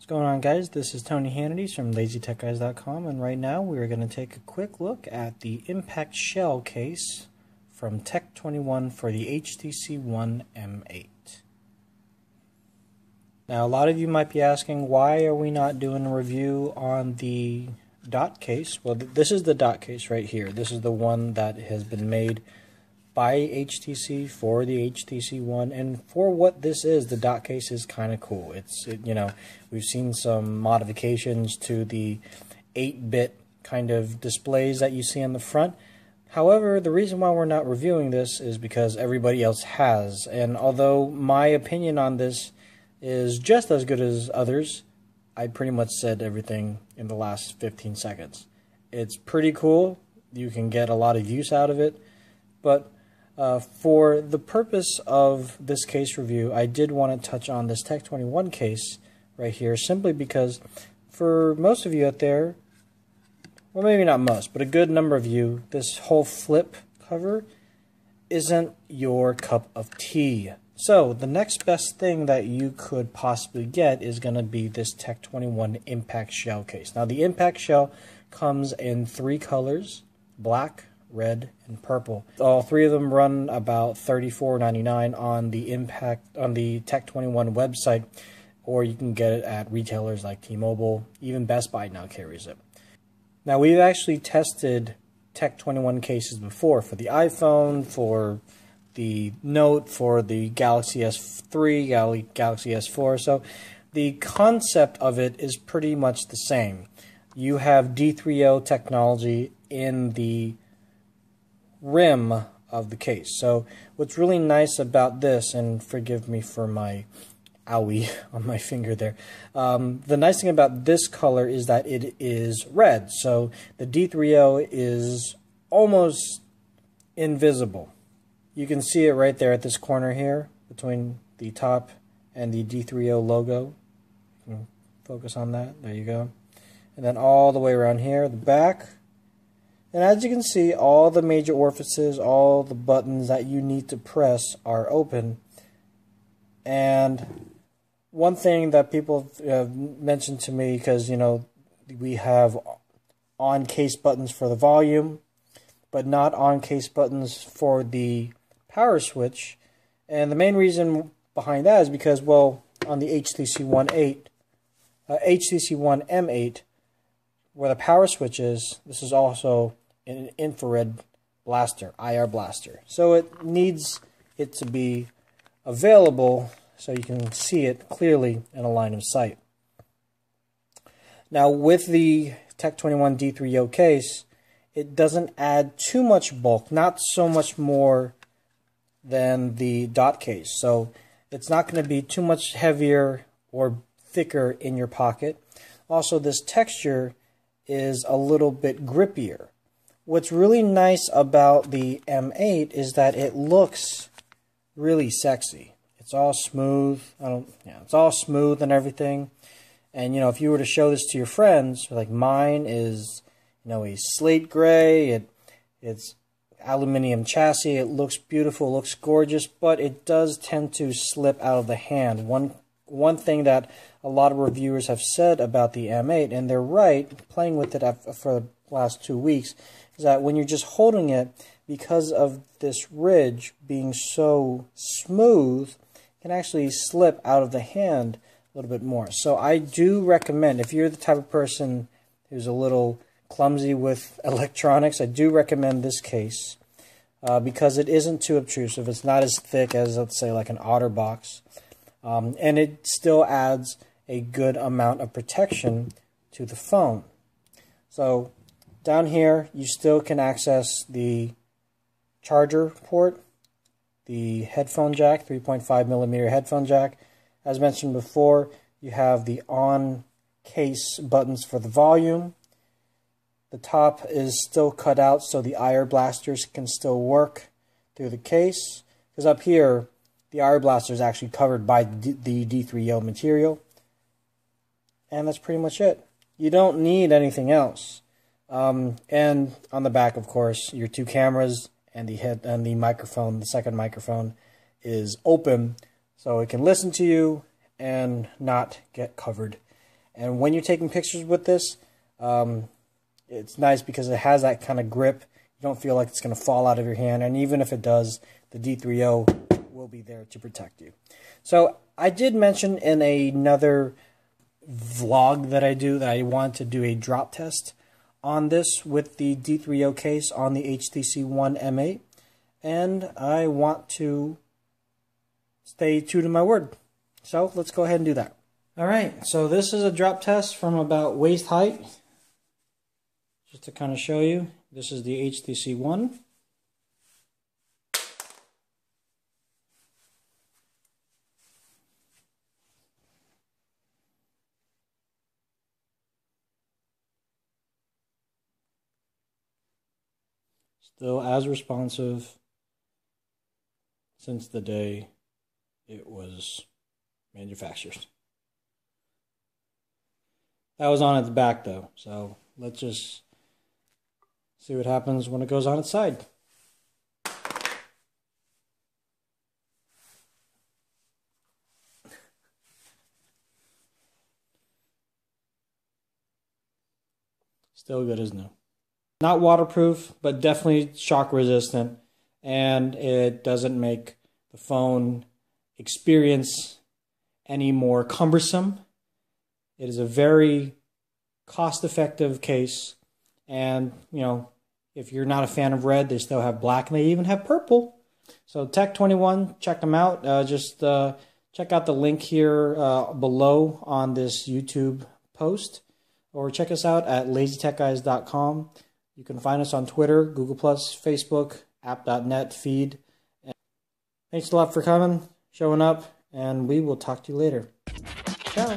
What's going on, guys? This is Tony Hannity from LazyTechGuys.com, and right now we are going to take a quick look at the Impact Shell case from Tech21 for the HTC One M8. Now, a lot of you might be asking, why are we not doing a review on the dot case? Well, this is the dot case right here. This is the one that has been made by HTC for the HTC One, and for what this is, the dot case is kind of cool. We've seen some modifications to the 8-bit kind of displays that you see on the front. However, the reason why we're not reviewing this is because everybody else has, and although my opinion on this is just as good as others, I pretty much said everything in the last 15 seconds. It's pretty cool. You can get a lot of use out of it, but for the purpose of this case review, I did want to touch on this Tech21 case right here, simply because for most of you out there, well, maybe not most, but a good number of you, this whole flip cover isn't your cup of tea. So the next best thing that you could possibly get is going to be this Tech21 Impact Shell case. Now, the Impact Shell comes in 3 colors: black, red, and purple. All 3 of them run about $34.99 on the Tech21 website, or you can get it at retailers like T-Mobile. Even Best Buy now carries it. Now, we've actually tested Tech21 cases before for the iPhone, for the Note, for the Galaxy S3, Galaxy S4. So the concept of it is pretty much the same. You have D3O technology in the rim of the case. So what's really nice about this, and forgive me for my owie on my finger there, the nice thing about this color is that it is red. So the D3O is almost invisible. You can see it right there at this corner here between the top and the D3O logo. You can focus on that. There you go. And then all the way around here, the back. And as you can see, all the major orifices, all the buttons that you need to press are open. And one thing that people have mentioned to me, because, you know, we have on-case buttons for the volume, but not on-case buttons for the power switch. And the main reason behind that is because, well, on the HTC One M8, where the power switch is, this is also an infrared blaster, IR blaster. So it needs it to be available so you can see it clearly in a line of sight. Now, with the Tech21 D3O case, it doesn't add too much bulk, not so much more than the dot case. So it's not going to be too much heavier or thicker in your pocket. Also, this texture is a little bit grippier. What's really nice about the M8 is that it looks really sexy. It's all smooth. It's all smooth and everything. And, you know, if you were to show this to your friends, like mine is, you know, a slate gray. It's aluminum chassis. It looks beautiful, looks gorgeous, but it does tend to slip out of the hand. One thing that a lot of reviewers have said about the M8, and they're right, playing with it for the last 2 weeks, is that when you're just holding it, because of this ridge being so smooth, it can actually slip out of the hand a little bit more. So I do recommend, if you're the type of person who's a little clumsy with electronics, I do recommend this case because it isn't too obtrusive. It's not as thick as, let's say, like an OtterBox, and it still adds a good amount of protection to the phone. So down here, you still can access the charger port, the headphone jack, 3.5mm headphone jack. As mentioned before, you have the on-case buttons for the volume. The top is still cut out so the IR blasters can still work through the case. Because up here, the IR blaster is actually covered by the D3O material. And that's pretty much it. You don't need anything else. And on the back, of course, your 2 cameras and the microphone, the second microphone, is open, so it can listen to you and not get covered And when you're taking pictures with this, it's nice because it has that kind of grip. You don't feel like it's going to fall out of your hand, and even if it does, the D3O will be there to protect you. So I did mention in another vlog that I do that I want to do a drop test on this with the D3O case on the HTC One M8, and I want to stay true to my word. So let's go ahead and do that. Alright, so this is a drop test from about waist height. Just to kind of show you, this is the HTC One. Still as responsive since the day it was manufactured. That was on its back though, so let's just see what happens when it goes on its side. Still good as new. Not waterproof, but definitely shock resistant, and it doesn't make the phone experience any more cumbersome. It is a very cost-effective case, and you know, if you're not a fan of red, they still have black, and they even have purple. So Tech21, check them out. Just check out the link here below on this YouTube post, or check us out at lazytechguys.com. You can find us on Twitter, Google+, Facebook, app.net, feed. And thanks a lot for coming, showing up, and we will talk to you later. Ciao.